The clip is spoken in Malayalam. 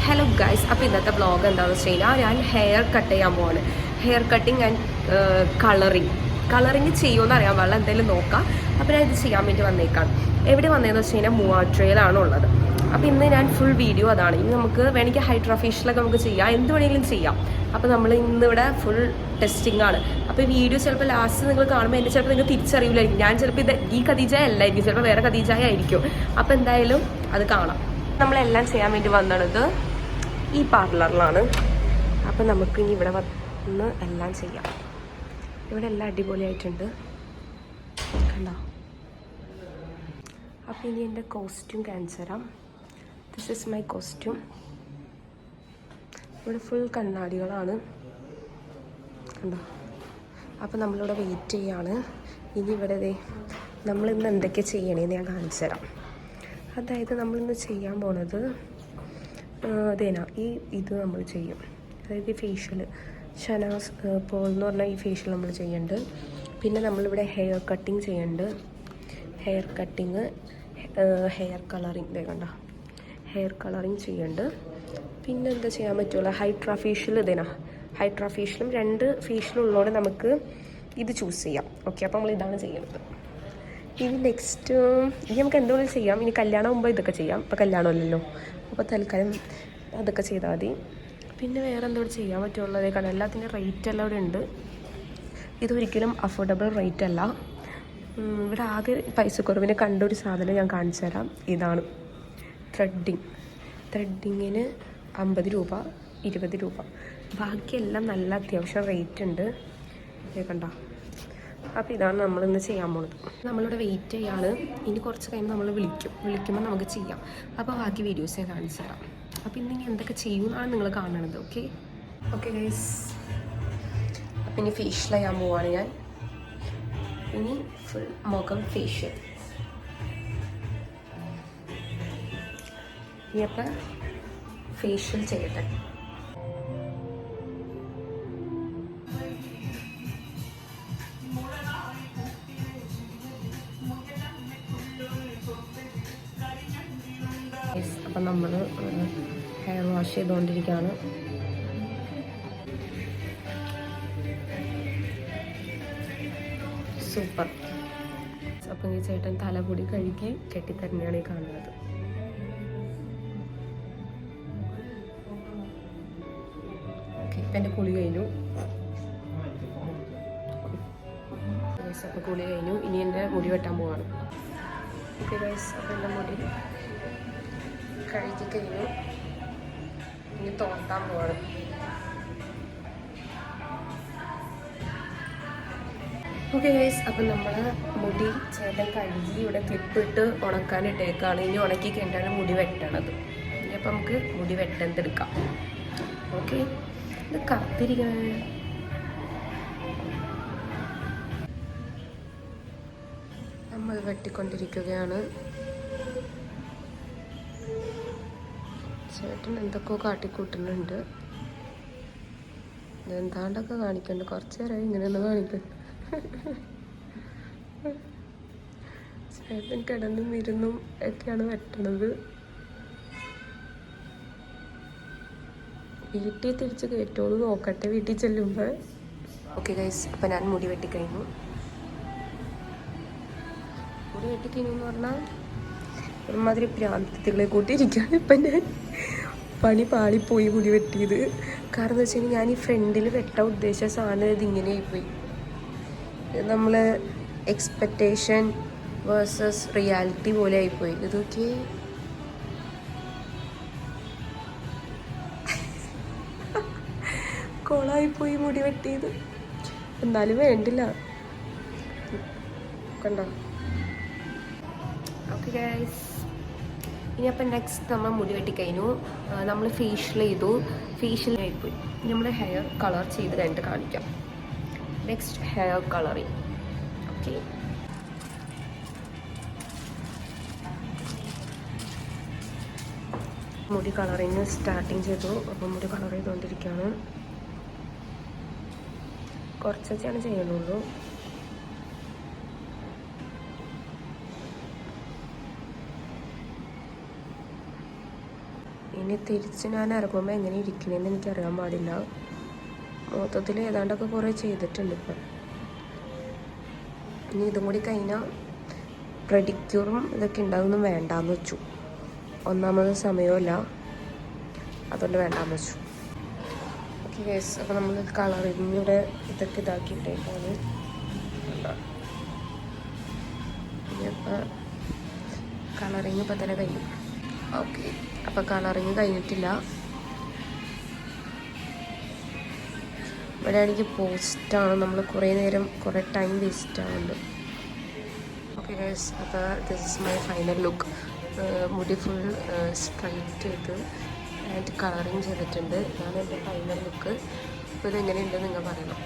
ഹലോ ഗൈസ്, അപ്പോൾ ഇന്നത്തെ വ്ളോഗ് എന്താണെന്ന് വെച്ച് കഴിഞ്ഞാൽ ഞാൻ ഹെയർ കട്ട് ചെയ്യാൻ പോവാണ്. ഹെയർ കട്ടിങ് ആൻഡ് കളറിങ് ചെയ്യുമെന്ന് അറിയാൻ പാടില്ല, എന്തായാലും നോക്കാം. അപ്പോൾ ഞാൻ ഇത് ചെയ്യാൻ വേണ്ടി വന്നേക്കാണ്. എവിടെ വന്നതെന്ന് വെച്ച് കഴിഞ്ഞാൽ മൂവാറ്റുപുഴയിലാണ് ഉള്ളത്. അപ്പോൾ ഇന്ന് ഞാൻ ഫുൾ വീഡിയോ അതാണ്. ഇനി നമുക്ക് വേണമെങ്കിൽ ഹൈഡ്രാ ഫേഷ്യലൊക്കെ നമുക്ക് ചെയ്യാം, എന്ത് വേണമെങ്കിലും ചെയ്യാം. അപ്പോൾ നമ്മൾ ഇന്നിവിടെ ഫുൾ ടെസ്റ്റിംഗ് ആണ്. അപ്പോൾ ഈ വീഡിയോ ചിലപ്പോൾ ലാസ്റ്റ് നിങ്ങൾ കാണുമ്പോൾ എന്നെ ചിലപ്പോൾ നിങ്ങൾ തിരിച്ചറിയില്ലായിരിക്കും. ഞാൻ ചിലപ്പോൾ ഇത് ഈ ഖദീജ അല്ലായിരിക്കും, ചിലപ്പോൾ വേറെ ഖദീജ ആയിരിക്കും. അപ്പോൾ എന്തായാലും അത് കാണാം. നമ്മളെല്ലാം ചെയ്യാൻ വേണ്ടി വന്നത് ഈ പാർലറിലാണ്. അപ്പം നമുക്ക് ഇനി ഇവിടെ വന്ന് എല്ലാം ചെയ്യാം. ഇവിടെ എല്ലാം അടിപൊളിയായിട്ടുണ്ട്, കണ്ടോ? അപ്പം ഇനി എൻ്റെ കോസ്റ്റ്യൂം കാണിച്ചു തരാം. This is my costume. ഇവിടെ ഫുൾ കണ്ണാടികളാണ്, കണ്ടോ? അപ്പം നമ്മളിവിടെ വെയിറ്റ് ചെയ്യാണ്. ഇനി ഇവിടെ നമ്മളിന്ന് എന്തൊക്കെ ചെയ്യണേന്ന് ഞാൻ കാണിച്ചു തരാം. അതായത് നമ്മളിന്ന് ചെയ്യാൻ പോണത് ഇത് നമ്മൾ ചെയ്യും. അതായത് ഈ ഫേഷ്യൽ ഷനാസ് പോൾ എന്ന് പറഞ്ഞാൽ ഈ ഫേഷ്യൽ നമ്മൾ ചെയ്യുന്നുണ്ട്. പിന്നെ നമ്മളിവിടെ ഹെയർ കട്ടിങ് ചെയ്യുന്നുണ്ട്. ഹെയർ കട്ടിങ്, ഹെയർ കളറിങ്, കണ്ട ഹെയർ കളറിങ് ചെയ്യുന്നുണ്ട്. പിന്നെ എന്താ ചെയ്യാൻ പറ്റുള്ളൂ, ഹൈഡ്രാ ഫേഷ്യൽ ഹൈഡ്രാ ഫേഷ്യലും 2 ഫേഷ്യലും ഉള്ളതുകൊണ്ട് നമുക്ക് ഇത് ചൂസ് ചെയ്യാം. ഓക്കെ, അപ്പോൾ നമ്മൾ ഇതാണ് ചെയ്യുന്നത്. ഇനി നെക്സ്റ്റ് ഇനി നമുക്ക് എന്തുകൊണ്ടും ചെയ്യാം. ഇനി കല്യാണം മുമ്പ് ഇതൊക്കെ ചെയ്യാം. ഇപ്പോൾ കല്യാണമല്ലല്ലോ, അപ്പോൾ തൽക്കാലം അതൊക്കെ ചെയ്താൽ മതി. പിന്നെ വേറെ എന്തോട് ചെയ്യാൻ പറ്റുള്ളത്, കാരണം എല്ലാത്തിൻ്റെ റേറ്റ് എല്ലാം ഇവിടെ ഉണ്ട്. ഇതൊരിക്കലും അഫോർഡബിൾ റേറ്റ് അല്ല. ഇവിടെ ആകെ പൈസക്കുറവിന് കണ്ടൊരു സാധനം ഞാൻ കാണിച്ചു തരാം. ഇതാണ് ത്രെഡിങ്ങിന് 50 രൂപ, 20 രൂപ. ബാക്കിയെല്ലാം നല്ല അത്യാവശ്യം റേറ്റ് ഉണ്ട്, കണ്ടോ? അപ്പോൾ ഇതാണ് നമ്മളിന്ന് ചെയ്യാൻ പോകുന്നത്. നമ്മളിവിടെ വെയിറ്റ് ചെയ്യാണ്. ഇനി കുറച്ച് കഴിയുമ്പോൾ നമ്മൾ വിളിക്കുമ്പോൾ നമുക്ക് ചെയ്യാം. അപ്പോൾ ബാക്കി വീഡിയോസ് ഞാൻ കാണിച്ചു തരാം. അപ്പോൾ ഇന്ന് എന്തൊക്കെ ചെയ്യുമെന്നാണ് നിങ്ങൾ കാണുന്നത്. ഓക്കെ ഗൈസ്, അപ്പം ഇനി ഫേഷ്യൽ ചെയ്യാൻ പോവാണ് ഞാൻ. ഇനി ഫുൾ മുഖം ഫേഷ്യൽ. ഇനി അപ്പം ഫേഷ്യൽ ചെയ്യട്ടെ. അപ്പം നമ്മൾ ഹെയർ വാഷ് ചെയ്തുകൊണ്ടിരിക്കുകയാണ്. സൂപ്പർ. അപ്പം ഈ ചേട്ടൻ തലമുടി കഴുകി കെട്ടിത്തന്നെയാണ് ഈ കാണുന്നത്. ഓക്കെ, ഇപ്പം എൻ്റെ കുളി കഴിഞ്ഞു. അപ്പം കുളി കഴിഞ്ഞു. ഇനി എൻ്റെ മുടി വെട്ടാൻ പോവാണ്. ഓക്കെ ഗൈസ്, അപ്പം എൻ്റെ മുടി കഴുകി കഴിഞ്ഞു. ഇനി തോർത്താൻ പോവാണ്. ഓക്കെ ഗൈസ്, അപ്പം നമ്മൾ മുടി ചേട്ടൻ കഴുകി ഇവിടെ ക്ലിപ്പിട്ട് ഉണക്കാനിട്ടേക്കാണ്. ഇനി ഉണക്കി കഴിഞ്ഞാണ് മുടി വെട്ടണത്. ഇനി അപ്പം നമുക്ക് മുടി വെട്ടെടുക്കാം. ഓക്കെ, ഇത് കത്തിരിക്കണേ. നമ്മൾ വെട്ടിക്കൊണ്ടിരിക്കുകയാണ്. ചേട്ടൻ എന്തൊക്കെയോ കാട്ടിക്കൂട്ടുന്നുണ്ട്. എന്താണ്ടൊക്കെ കാണിക്കുന്നുണ്ട്. കുറച്ച് നേരമായി ഇങ്ങനെയൊന്ന് കാണിക്കുന്നു. ചേട്ടൻ കിടന്നും ഇരുന്നും ഒക്കെയാണ് വെട്ടണത്. വീട്ടിൽ തിരിച്ച് കയറ്റോന്ന് നോക്കട്ടെ വീട്ടിൽ ചെല്ലുമ്പോൾ. ഓക്കെ ഗൈസ്, അപ്പം ഞാൻ മുടി വെട്ടിക്കഴിഞ്ഞു. മുടി വെട്ടിക്കഴിഞ്ഞു എന്ന് പറഞ്ഞാൽ ഒരുമാതിരി പ്രാന്തത്തികളെ കൂട്ടിയിരിക്കുകയാണ് ഇപ്പം ഞാൻ. പണി പാളിപ്പോയി മുടി വെട്ടിയത്. കാരണം എന്ന് വെച്ച് കഴിഞ്ഞാൽ ഞാൻ ഈ ഫ്രണ്ടിൽ വെട്ടാൻ ഉദ്ദേശിച്ച സാധനം ഇതിങ്ങനെ ആയിപ്പോയി. നമ്മൾ എക്സ്പെക്റ്റേഷൻ വേഴ്സസ് റിയാലിറ്റി പോലെ ആയിപ്പോയി. ഇതൊക്കെ കോളായിപ്പോയി മുടി വെട്ടിയത്. എന്നാലും വേണ്ടില്ല, കണ്ടോ? ഓക്കെ ഗൈസ്, ഇനി അപ്പം നെക്സ്റ്റ് നമ്മൾ മുടി വെട്ടിക്കഴിഞ്ഞു. നമ്മൾ ഫേഷ്യൽ ചെയ്തു. ഫേഷ്യലായിപ്പോയി. നമ്മൾ ഹെയർ കളർ ചെയ്ത് കഴിഞ്ഞിട്ട് കാണിക്കാം. Next hair colouring. ഓക്കെ, മുടി കളറിങ് സ്റ്റാർട്ടിങ് ചെയ്തു. അപ്പം മുടി കളർ ചെയ്തുകൊണ്ടിരിക്കുകയാണ്. കുറച്ചൊക്കെയാണ് ചെയ്യുന്നുള്ളൂ. ഇനി തിരിച്ച് ഞാൻ ഇറങ്ങുമ്പോൾ എങ്ങനെ ഇരിക്കണമെന്ന് എനിക്കറിയാൻ പാടില്ല. മൊത്തത്തിൽ ഏതാണ്ടൊക്കെ കുറേ ചെയ്തിട്ടുണ്ട് ഇപ്പം. ഇനി ഇതും കൂടി കഴിഞ്ഞാൽ പ്രെഡിക്യൂറും ഇതൊക്കെ ഉണ്ടാകുന്നു വേണ്ടാന്ന് വെച്ചു. ഒന്നാമത് സമയമില്ല, അതുകൊണ്ട് വേണ്ടാന്ന് വെച്ചു. ഓക്കെ ഗൈസ്, അപ്പോൾ നമ്മൾ കളറിങ്ങിയുടെ ഇതൊക്കെ ഇതാക്കിയിട്ടേക്കാണ്. ഇനിയപ്പോൾ കളറിങ് ഇപ്പം തന്നെ കഴിഞ്ഞു. ഓക്കെ, അപ്പോൾ കളറിങ് കഴിഞ്ഞിട്ടില്ല. ഇവിടെ ആണെങ്കിൽ പോസ്റ്റാണ്, നമ്മൾ കുറേ നേരം കുറേ ടൈം വേസ്റ്റ് ആവുന്നുണ്ട്. ഓക്കെ ഗൈസ്, അപ്പോൾ this is my final look. മുടി ഫുൾ സ്ട്രൈറ്റ് ചെയ്ത് ആൻഡ് കളറിങ് ചെയ്തിട്ടുണ്ട്. ഇതാണ് എൻ്റെ ഫൈനൽ ലുക്ക്. അപ്പോൾ ഇതെങ്ങനെയുണ്ടെന്ന് നിങ്ങൾ പറയണം.